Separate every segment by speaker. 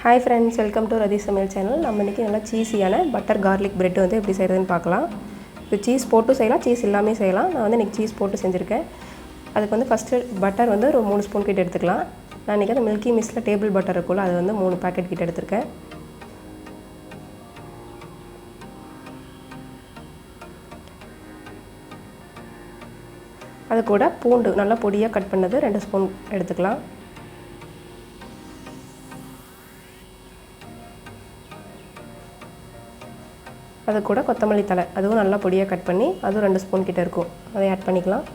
Speaker 1: Hi friends, welcome to ரதி சமையல் channel. நம்ம இன்றைக்கி நல்லா சீஸியான பட்டர் கார்லிக் பிரெட் வந்து எப்படி செய்கிறதுன்னு பார்க்கலாம். இது சீஸ் போட்டு செய்யலாம், சீஸ் இல்லாமல் செய்யலாம். நான் வந்து இன்றைக்கி சீஸ் போட்டு செஞ்சுருக்கேன். அதுக்கு வந்து ஃபஸ்ட்டு பட்டர் வந்து ஒரு 3 ஸ்பூன் கிட்ட எடுத்துக்கலாம். நான் இன்றைக்கி அந்த மில்கி மிஸ்ட்டில் டேபிள் பட்டர் இருக்குல்ல, அது வந்து 3 பேக்கெட் கிட்ட எடுத்திருக்கேன். அது கூட பூண்டு நல்லா பொடியாக கட் பண்ணது 2 ஸ்பூன் எடுத்துக்கலாம். அது கூட கொத்தமல்லி தழை, அதுவும் நல்லா பொடியாக கட் பண்ணி அதுவும் 2 ஸ்பூன் கிட்ட இருக்கும், அதை ஆட் பண்ணிக்கலாம்.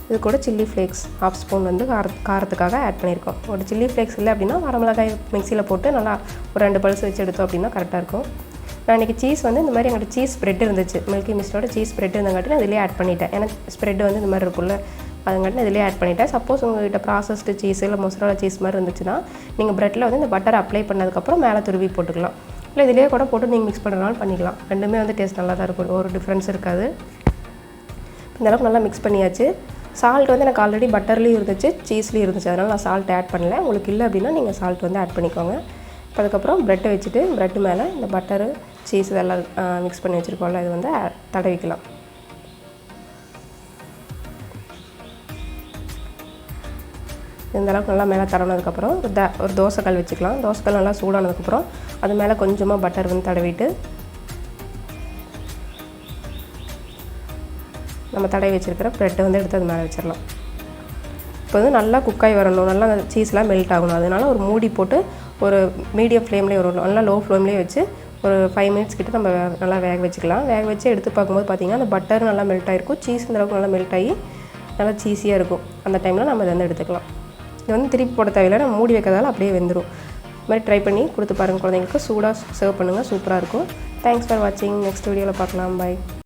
Speaker 1: இது கூட சில்லி ஃப்ளேக்ஸ் 1/2 ஸ்பூன் வந்து காரத்துக்காக ஆட் பண்ணியிருக்கோம். ஒரு சில்லி ஃப்ளேக்ஸ் இல்லை அப்படின்னா வரமிளகாய் மிக்சியில் போட்டு நல்லா ஒரு 2 பல்ஸ் வச்சு எடுத்தோம் அப்படின்னா கரெக்டாக இருக்கும். நான் இன்றைக்கி சீஸ் வந்து இந்த மாதிரி எங்கள்கிட்ட சீஸ் ஸ்ப்ரெட் இருந்துச்சு, மில்கி மிஸ்ட்டோட சீஸ் ஸ்ப்ரெட் இருந்தங்காட்டி நான் இதிலே ஆட் பண்ணிட்டேன். எனக்கு ஸ்ப்ரெட் வந்து இந்த மாதிரி இருக்குல்ல, அதுங்காட்டி நான் இதிலே ஆட் பண்ணிட்டேன். சப்போஸ் உங்கள்கிட்ட ப்ராசஸ்டு சீஸ் இல்லை மொசரலா சீஸ் மாதிரி இருந்துச்சுன்னா நீங்கள் ப்ரெட்டில் வந்து இந்த பட்டர் அப்ளை பண்ணதுக்கப்புறம் மேலே துருவி போட்டுக்கலாம். இல்லை இதிலே கூட போட்டு நீங்கள் மிக்ஸ் பண்ணுறதுனாலும் பண்ணிக்கலாம். ரெண்டுமே வந்து டேஸ்ட் நல்லா தான் இருக்கும், ஒரு டிஃப்ரென்ஸ் இருக்காது. இந்தளவுக்கு நல்லா மிக்ஸ் பண்ணியாச்சு. சால்ட் வந்து எனக்கு ஆல்ரெடி பட்டர்லேயும் இருந்துச்சு, சீஸ்லேயும் இருந்துச்சு, அதனால் நான் சால்ட் ஆட் பண்ணல. உங்களுக்கு இல்லை அப்படின்னா நீங்கள் சால்ட் வந்து ஆட் பண்ணிக்கோங்க. அதுக்கப்புறம் ப்ரெட்டை வச்சுட்டு ப்ரெட்டு மேலே இந்த பட்டரு சீஸ் இதெல்லாம் மிக்ஸ் பண்ணி வச்சுருக்கோம்ல, இது வந்து தடவிக்கலாம். இந்தளவுக்கு நல்லா மேலே தடவினதுக்கப்புறம் ஒரு தோசைக்கல் வச்சுக்கலாம். தோசைக்கல் நல்லா சூடானதுக்கப்புறம் அது மேலே கொஞ்சமாக பட்டர் வந்து தடவிட்டு நம்ம தடவி வச்சுருக்கிற ப்ரெட்டை வந்து எடுத்து அது மேலே வச்சிடலாம். இப்போ வந்து நல்லா குக்காய் வரணும், நல்லா அந்த சீஸ்லாம் மெல்ட் ஆகணும். அதனால் ஒரு மூடி போட்டு ஒரு மீடியம் ஃப்ளேம்லேயே ஒரு நல்லா லோ ஃப்ளேம்லேயே வச்சு ஒரு 5 மினிட்ஸ் கிட்ட நம்ம நல்லா வேக வச்சுக்கலாம். வேக வச்சு எடுத்து பார்க்கும்போது பார்த்திங்கன்னா அந்த பட்டர் நல்லா மெல்ட் ஆகிருக்கும், சீஸ் இந்தளவுக்கு நல்லா மெல்ட் ஆகி நல்லா சீஸியாக இருக்கும். அந்த டைமில் நம்ம இதை வந்து எடுத்துக்கலாம். இது வந்து திருப்பி போட தேவையில்லை, நம்ம மூடி வைக்கிறதால அப்படியே வெந்துடும். இது மாதிரி ட்ரை பண்ணி கொடுத்து பாருங்கள் குழந்தைங்களுக்கு. சூடாக சர்வ் பண்ணுங்கள், சூப்பராக இருக்கும். தேங்க்ஸ் ஃபார் வாட்சிங். நெக்ஸ்ட் வீடியோவில் பார்க்கலாம். பை.